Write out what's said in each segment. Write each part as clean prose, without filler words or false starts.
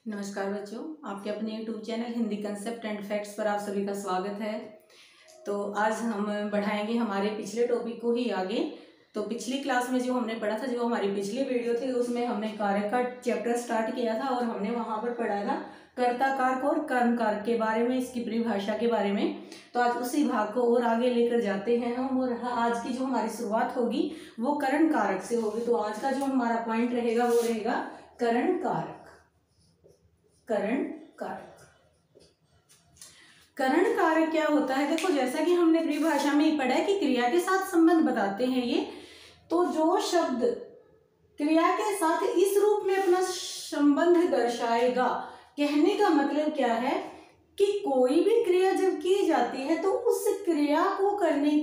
नमस्कार बच्चों, आपके अपने YouTube channel Hindi concept and facts पर आप सभी का स्वागत है। तो आज हम बढ़ाएंगे हमारे पिछले टॉपिक को ही आगे। तो पिछली क्लास में जो हमने पढ़ा था, जो हमारी पिछली वीडियो थी, उसमें हमने कारक का चैप्टर स्टार्ट किया था और हमने वहां पर पढ़ा था कर्ता कारक और कर्म कारक के बारे में, इसकी परिभाषा के बारे में। तो आज उसी भाग को और आगे लेकर जाते हैं हम, और आज की जो हमारी शुरुआत होगी वो करण कारक से होगी। तो आज का जो हमारा पॉइंट रहेगा वो रहेगा करण कारक। करण कारक, करण कारक क्या होता है? देखो, जैसा कि हमने परिभाषा में ही पढ़ा है कि क्रिया के साथ संबंध बताते हैं ये। तो जो शब्द क्रिया के साथ इस रूप में अपना संबंध दर्शाएगा, कहने का मतलब क्या है कि कोई भी क्रिया जब की जाती है तो उस क्रिया को करने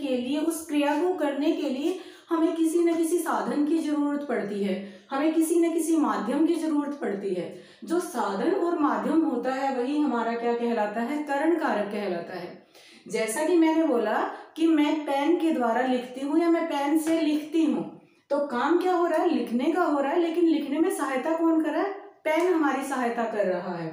के लिए हमें किसी न किसी साधन की जरूरत पड़ती है, हमें किसी न किसी माध्यम की जरूरत पड़ती है। जो साधन और माध्यम होता है वही हमारा क्या कहलाता है? करण कारक कहलाता है। जैसा कि मैंने बोला कि मैं पेन के द्वारा लिखती हूँ या मैं पेन से लिखती हूँ, तो काम क्या हो रहा है? लिखने का हो रहा है, लेकिन लिखने में सहायता कौन कर रहा है? पेन हमारी सहायता कर रहा है।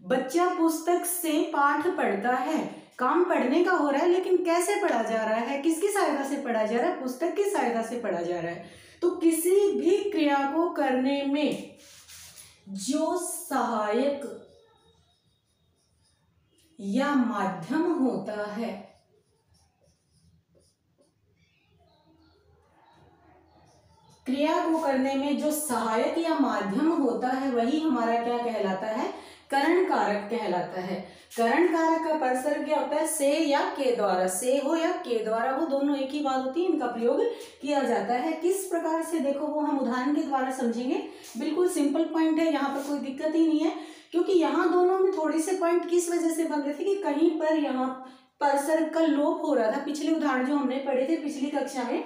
बच्चा पुस्तक से पाठ पढ़ता है, काम पढ़ने का हो रहा है, लेकिन कैसे पढ़ा जा रहा है? किसकी सहायता से पढ़ा जा रहा है? पुस्तक की सहायता से पढ़ा जा रहा है। तो किसी भी क्रिया को करने में जो सहायक या माध्यम होता है, क्रिया को करने में जो सहायक या माध्यम होता है वही हमारा क्या कहलाता है? करण कारक कहलाता है। करण कारक का परसर्ग क्या होता है? से या के द्वारा, से हो या के द्वारा, वो दोनों एक ही बात होती है, इनका प्रयोग किया जाता है। किस प्रकार से, देखो वो हम उदाहरण के द्वारा समझेंगे। बिल्कुल सिंपल पॉइंट है, यहाँ पर कोई दिक्कत ही नहीं है, क्योंकि यहाँ दोनों में थोड़ी से पॉइंट किस वजह से बन रहे थे कि कहीं पर यहाँ परसर्ग का लोप हो रहा था। पिछले उदाहरण जो हमने पढ़े थे पिछली कक्षा में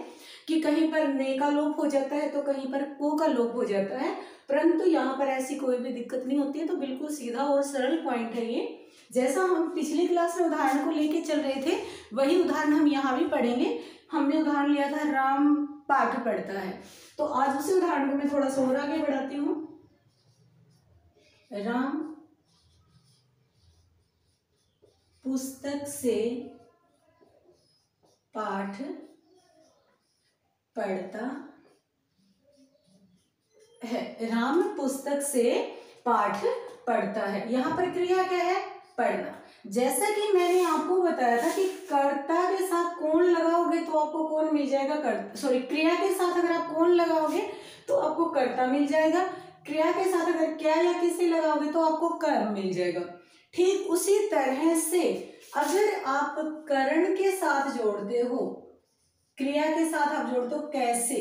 कि कहीं पर ने का लोप हो जाता है तो कहीं पर को का लोप हो जाता है, परंतु यहाँ पर ऐसी कोई भी दिक्कत नहीं होती है। तो बिल्कुल सीधा और सरल पॉइंट है ये। जैसा हम पिछली क्लास में उदाहरण को लेके चल रहे थे वही उदाहरण हम यहाँ भी पढ़ेंगे। हमने उदाहरण लिया था राम पाठ पढ़ता है, तो आज उसी उदाहरण को मैं थोड़ा सा और आगे बढ़ाती हूँ। राम पुस्तक से पाठ पढ़ता है। राम पुस्तक से पाठ पढ़ता है। यहाँ पर क्रिया क्या है? पढ़ना। जैसा कि मैंने आपको बताया था कि कर्ता के साथ कौन लगाओगे तो आपको कौन मिल जाएगा? क्रिया के साथ अगर आप कौन लगाओगे तो आपको कर्ता मिल जाएगा। क्रिया के साथ अगर क्या या किसे लगाओगे तो आपको कर्म मिल जाएगा। ठीक उसी तरह से अगर आप करण के साथ जोड़ते हो, क्रिया के साथ आप जोड़ते हो कैसे,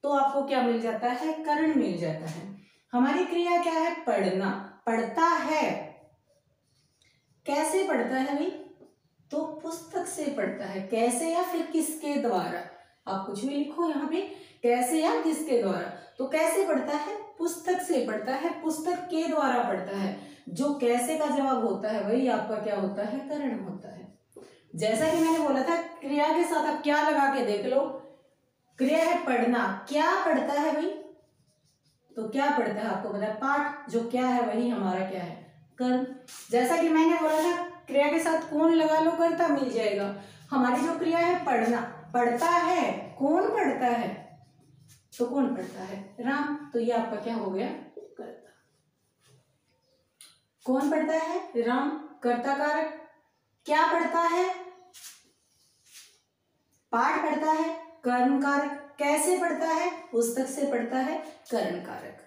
तो आपको क्या मिल जाता है? करण मिल जाता है। हमारी क्रिया क्या है? पढ़ना। पढ़ता है, कैसे पढ़ता है भाई? तो पुस्तक से पढ़ता है। कैसे या फिर किसके द्वारा? आप कुछ भी लिखो यहाँ पे, कैसे या किसके द्वारा। तो कैसे पढ़ता है? पुस्तक से पढ़ता है, पुस्तक के द्वारा पढ़ता है। जो कैसे का जवाब होता है वही आपका क्या होता है? करण होता है। जैसा कि मैंने बोला था, क्रिया के साथ आप क्या लगा के देख लो। क्रिया है पढ़ना, क्या पढ़ता है भाई? तो क्या पढ़ता है आपको पता है? पाठ। जो क्या है वही हमारा क्या है? कर्म। जैसा कि मैंने बोला था क्रिया के साथ कौन लगा लो, कर्ता मिल जाएगा। हमारी जो क्रिया है पढ़ना, पढ़ता है, कौन पढ़ता है? तो कौन पढ़ता है? राम। तो ये आपका क्या हो गया? कर्ता। कौन पढ़ता है? राम। कर्ता कारक। क्या पढ़ता है? पाठ पढ़ता है, कर्म कारक। कैसे पढ़ता है? पुस्तक से पढ़ता है, करण कारक।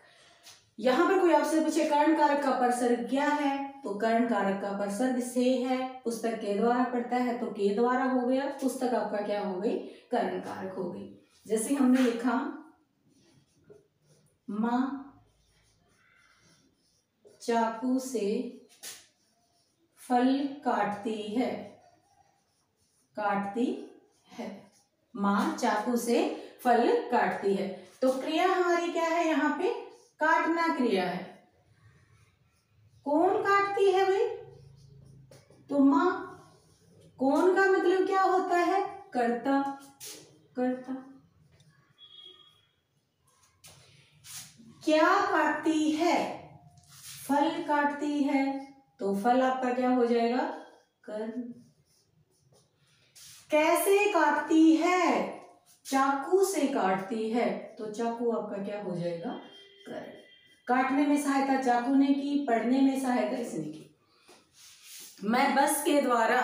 यहां पर कोई आपसे पूछे कर्ण कारक का परसर्ग क्या है, तो कर्ण कारक का परसर्ग से है। पुस्तक के द्वारा पढ़ता है तो के द्वारा हो गया, पुस्तक आपका क्या हो गई? कर्ण कारक हो गई। जैसे हमने लिखा मां चाकू से फल काटती है। काटती है, मां चाकू से फल काटती है। तो क्रिया हमारी क्या है? यहाँ पे काटना क्रिया है। कौन काटती है भाई? तो मां। कौन का मतलब क्या होता है? कर्ता। कर्ता। क्या काटती है? फल काटती है तो फल आपका क्या हो जाएगा, कर्म। कैसे काटती है, चाकू से काटती है तो चाकू आपका क्या हो जाएगा, कर्म। काटने में सहायता चाकू ने की, पढ़ने में सहायता इसने की। मैं बस के द्वारा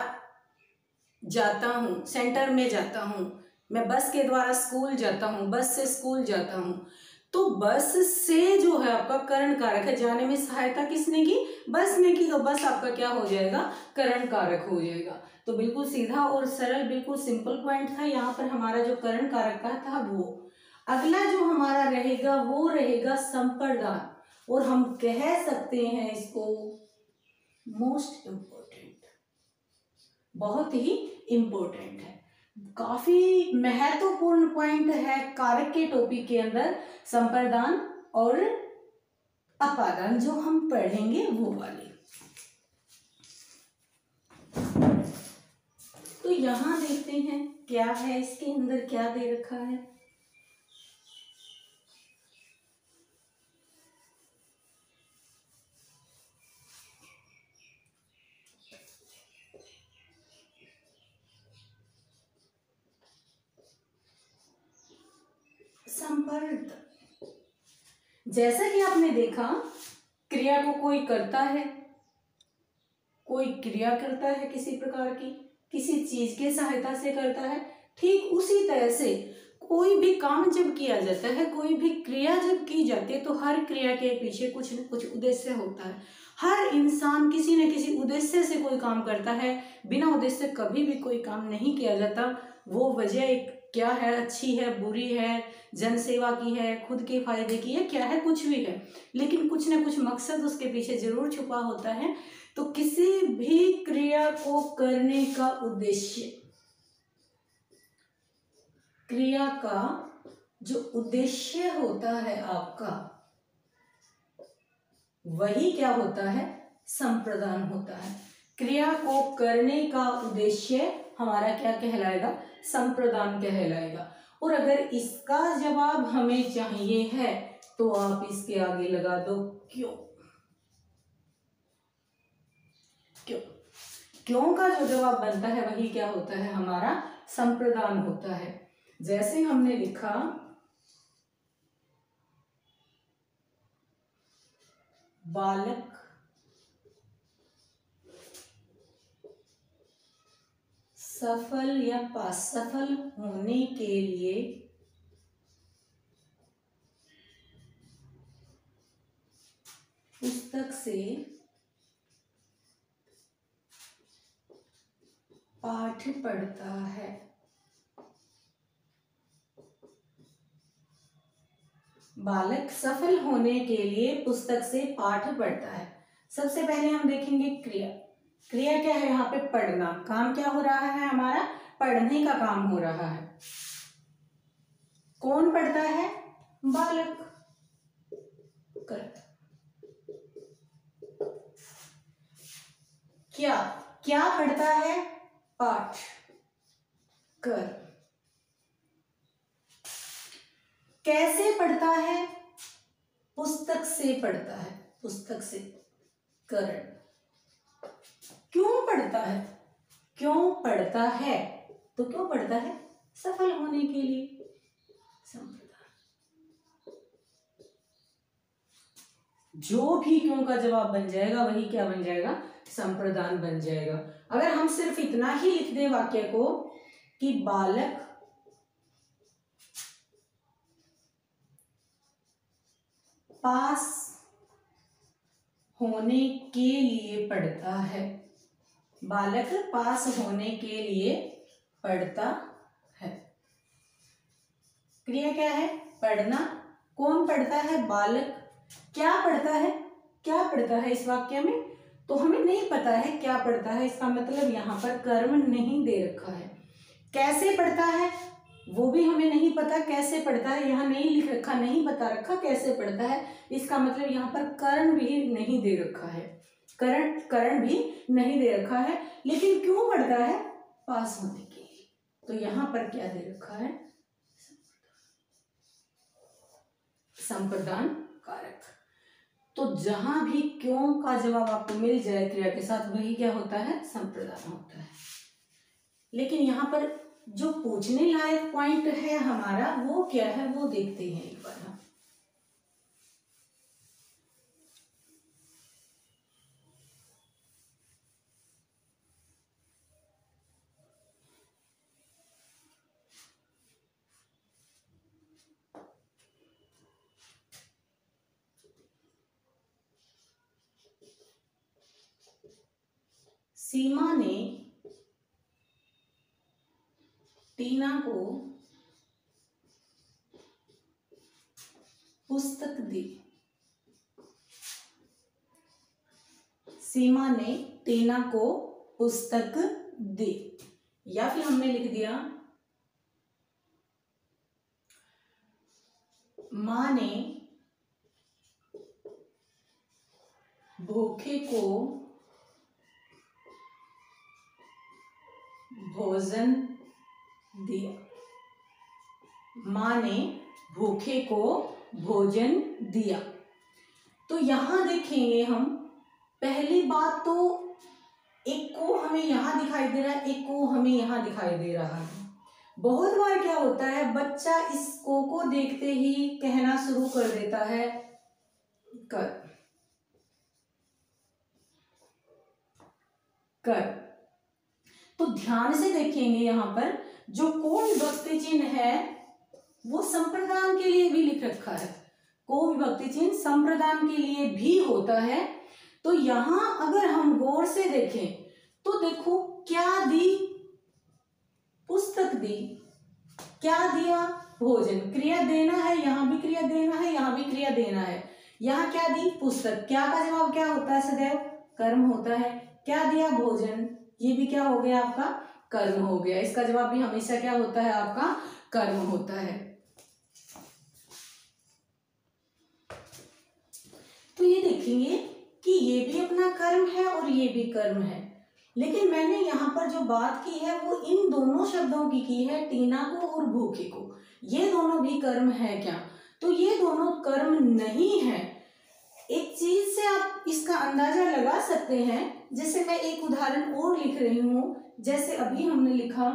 जाता हूँ, सेंटर में जाता हूँ, मैं बस के द्वारा स्कूल जाता हूँ, बस से स्कूल जाता हूँ, तो बस से जो है आपका करण कारक है, जाने में सहायता किसने की, बस ने की, तो बस आपका क्या हो जाएगा, करण कारक हो जाएगा। तो बिल्कुल सीधा और सरल, बिल्कुल सिंपल पॉइंट था। यहाँ पर हमारा जो करण कारक का था वो। अगला जो हमारा रहेगा वो रहेगा संप्रदान, और हम कह सकते हैं इसको मोस्ट इम्पोर्टेंट, बहुत ही इम्पोर्टेंट है, काफी महत्वपूर्ण पॉइंट है कारक के टॉपिक के अंदर, संप्रदान और अपादान जो हम पढ़ेंगे वो वाले। तो यहां देखते हैं क्या है, इसके अंदर क्या दे रखा है। संपर्क, जैसा कि आपने देखा क्रिया को कोई करता है, कोई क्रिया करता है किसी प्रकार की, किसी चीज के सहायता से करता है, ठीक उसी तरह से कोई भी काम जब किया जाता है, कोई भी क्रिया जब की जाती है, तो हर क्रिया के पीछे कुछ न कुछ उद्देश्य होता है। हर इंसान किसी न किसी उद्देश्य से कोई काम करता है, बिना उद्देश्य कभी भी कोई काम नहीं किया जाता। वो वजह एक क्या है, अच्छी है, बुरी है, जन सेवा की है, खुद के फायदे की है, क्या है, कुछ भी है, लेकिन कुछ न कुछ मकसद उसके पीछे जरूर छुपा होता है। तो किसी भी क्रिया को करने का उद्देश्य, क्रिया का जो उद्देश्य होता है आपका, वही क्या होता है, संप्रदान होता है। क्रिया को करने का उद्देश्य हमारा क्या कहलाएगा, संप्रदान कहलाएगा। और अगर इसका जवाब हमें चाहिए है तो आप इसके आगे लगा दो क्यों। क्यों, क्यों का जो जवाब बनता है वही क्या होता है, हमारा संप्रदान होता है। जैसे हमने लिखा बालक सफल या असफल होने के लिए पुस्तक से पाठ पढ़ता है। बालक सफल होने के लिए पुस्तक से पाठ पढ़ता है। सबसे पहले हम देखेंगे क्रिया। क्रिया क्या है यहाँ पे, पढ़ना। काम क्या हो रहा है हमारा, पढ़ने का काम हो रहा है। कौन पढ़ता है, बालक करता। क्या क्या पढ़ता है, पाठ कर। कैसे पढ़ता है, पुस्तक से पढ़ता है, पुस्तक से, करण। क्यों पढ़ता है, क्यों पढ़ता है, तो क्यों पढ़ता है, सफल होने के लिए, संप्रदान। जो भी क्यों का जवाब बन जाएगा वही क्या बन जाएगा, संप्रदान बन जाएगा। अगर हम सिर्फ इतना ही लिख दें वाक्य को कि बालक पास होने के लिए पढ़ता है, बालक पास होने के लिए पढ़ता है। क्रिया क्या है, पढ़ना। कौन पढ़ता है, बालक। क्या पढ़ता है, क्या पढ़ता है इस वाक्य में, तो हमें नहीं पता है क्या पढ़ता है, इसका मतलब यहाँ पर कर्म नहीं दे रखा है। कैसे पढ़ता है वो भी हमें नहीं पता, कैसे पढ़ता है यहाँ नहीं लिख रखा, नहीं बता रखा कैसे पढ़ता है, इसका मतलब यहाँ पर करण भी नहीं दे रखा है, करण भी नहीं दे रखा है। लेकिन क्यों पढ़ता है, पास होने के लिए। तो यहाँ पर क्या दे रखा है, संप्रदान कारक। तो जहां भी क्यों का जवाब आपको मिल जाए क्रिया के साथ, वही क्या होता है, संप्रदान होता है। लेकिन यहाँ पर जो पूछने लायक पॉइंट है हमारा, वो क्या है, वो देखते हैं एक बार हम। सीमा ने टीना को पुस्तक दी। सीमा ने टीना को पुस्तक दी, या फिर हमने लिख दिया माँ ने भूखे को भोजन दिया। माँ ने भूखे को भोजन दिया। तो यहां देखेंगे हम, पहली बात तो एक को हमें यहां दिखाई दे रहा है, एक को हमें यहां दिखाई दे रहा है। बहुत बार क्या होता है, बच्चा इस को देखते ही कहना शुरू कर देता है कर, कर। तो ध्यान से देखेंगे, यहां पर जो को विभक्ति चिन्ह है वो संप्रदान के लिए भी लिख रखा है। को विभक्ति चिन्ह संप्रदान के लिए भी होता है। तो यहां अगर हम गौर से देखें तो देखो, क्या दी, पुस्तक दी, क्या दिया, भोजन। क्रिया देना है, यहां भी क्रिया देना है, यहां भी क्रिया देना है। यहां क्या दी, पुस्तक। क्या का जवाब क्या होता है, सदैव कर्म होता है। क्या दिया, भोजन, ये भी क्या हो गया आपका, कर्म हो गया। इसका जवाब भी हमेशा क्या होता है, आपका कर्म होता है। तो ये देखेंगे कि ये भी अपना कर्म है और ये भी कर्म है। लेकिन मैंने यहाँ पर जो बात की है वो इन दोनों शब्दों की है, टीना को और भूखे को। ये दोनों भी कर्म है क्या, तो ये दोनों कर्म नहीं है। एक चीज से आप इसका अंदाजा लगा सकते हैं। जैसे मैं एक उदाहरण और लिख रही हूं, जैसे अभी हमने लिखा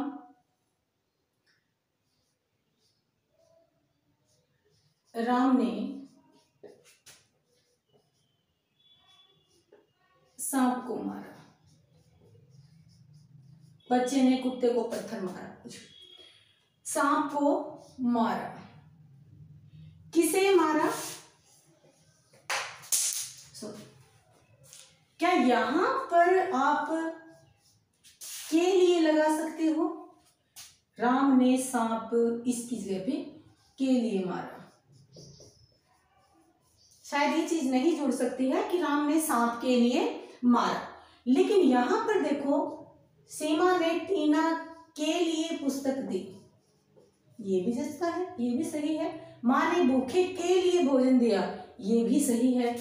राम ने सांप को मारा, बच्चे ने कुत्ते को पत्थर मारा, सांप को मारा। किसे मारा, क्या यहां पर आप के लिए लगा सकते हो, राम ने सांप इसकी जगह पे के लिए मारा। शायद ये चीज नहीं जुड़ सकती है कि राम ने सांप के लिए मारा। लेकिन यहां पर देखो, सीमा ने टीना के लिए पुस्तक दी, ये भी जचता है, ये भी सही है। माँ ने भूखे के लिए भोजन दिया, ये भी सही है।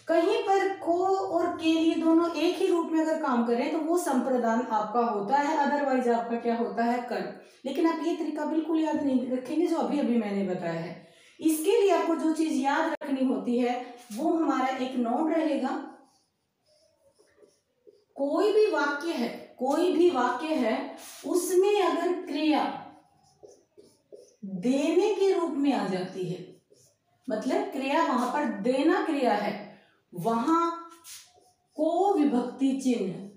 कहीं पर को और के लिए दोनों एक ही रूप में अगर काम करें तो वो संप्रदान आपका होता है, अदरवाइज आपका क्या होता है, कर्म। लेकिन आप ये तरीका बिल्कुल याद नहीं रखेंगे जो अभी अभी मैंने बताया है। इसके लिए आपको जो चीज याद रखनी होती है वो हमारा एक नोट रहेगा। कोई भी वाक्य है, कोई भी वाक्य है, उसमें अगर क्रिया देने के रूप में आ जाती है, मतलब क्रिया वहां पर देना क्रिया है, वहां को विभक्ति चिन्ह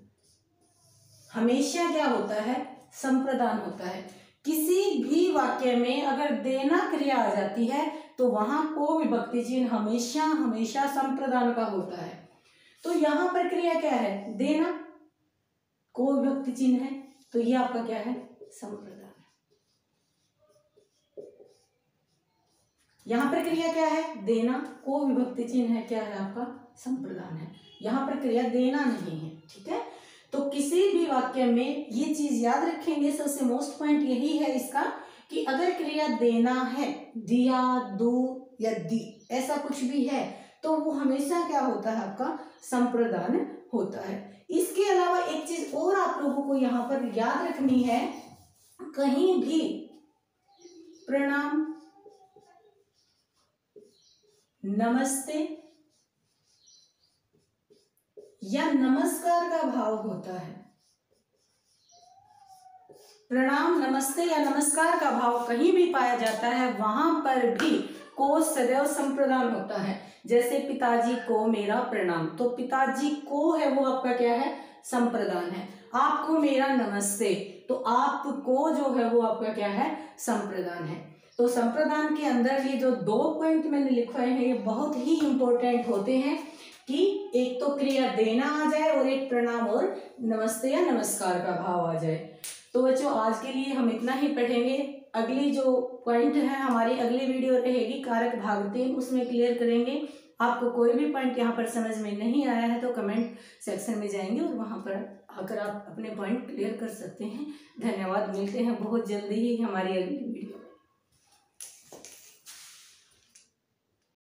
हमेशा क्या होता है, संप्रदान होता है। किसी भी वाक्य में अगर देना क्रिया आ जाती है तो वहां को विभक्ति चिन्ह हमेशा हमेशा संप्रदान का होता है। तो यहां पर क्रिया क्या है, देना, को विभक्ति चिन्ह है, तो ये आपका क्या है, संप्रदान। यहां पर क्रिया क्या है, देना, को विभक्ति चिन्ह है, क्या है आपका, संप्रदान है। यहां पर क्रिया देना नहीं है, ठीक है। तो किसी भी वाक्य में ये चीज याद रखेंगे, सबसे मोस्ट पॉइंट यही है इसका कि अगर क्रिया देना है, दिया, दो या दी, ऐसा कुछ भी है, तो वो हमेशा क्या होता है, आपका संप्रदान होता है। इसके अलावा एक चीज और आप लोगों को यहाँ पर याद रखनी है, कहीं भी प्रणाम, नमस्ते, या नमस्कार का भाव होता है, प्रणाम, नमस्ते या नमस्कार का भाव कहीं भी पाया जाता है, वहां पर भी को सदैव संप्रदान होता है। जैसे पिताजी को मेरा प्रणाम, तो पिताजी को है वो आपका क्या है, संप्रदान है। आपको मेरा नमस्ते, तो आपको जो है वो आपका क्या है, संप्रदान है। तो संप्रदान के अंदर ये जो 2 पॉइंट मैंने लिखवाए हैं ये बहुत ही इंपॉर्टेंट होते हैं कि एक तो क्रिया देना आ जाए और एक प्रणाम और नमस्ते या नमस्कार का भाव आ जाए। तो बच्चों आज के लिए हम इतना ही पढ़ेंगे। अगली जो पॉइंट है हमारी अगली वीडियो रहेगी कारक भाग 3, उसमें क्लियर करेंगे। आपको कोई भी पॉइंट यहाँ पर समझ में नहीं आया है तो कमेंट सेक्शन में जाएंगे और वहाँ पर आकर आप अपने पॉइंट क्लियर कर सकते हैं। धन्यवाद, मिलते हैं बहुत जल्दी ही हमारी अगली वीडियो।